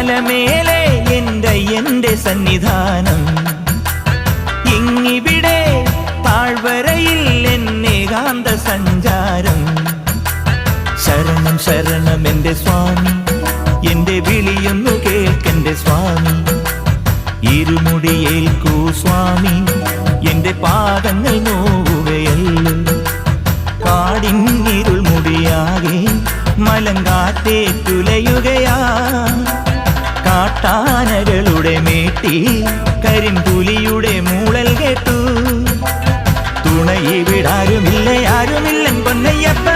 മലമേലെ എൻ്റെ സന്നിധാനം, ഇങ്ങിവിടെ താഴ്വരയിൽ എന്നേകാന്ത സഞ്ചാരം. ശരണം ശരണം എൻ്റെ സ്വാമി, എൻ്റെ വിളിയൊന്നു കേൾക്കെൻ്റെ സ്വാമി. ഇരുമുടിയേൽക്കൂ സ്വാമി, എൻ്റെ പാദങ്ങൾ നോവുകയല്ലോ. കാടിന്നിരുൾ മുടിയാകെ മലങ്കാറ്റേറ്റുലയുകയാ. കാട്ടാനകളുടെ മേട്ടി കരിമ്പുലിയുടെ മൂളൽ കേട്ടു. തുണയിവിടാരുമില്ല, ആരുമില്ലൻ പൊന്നയ്യപ്പ.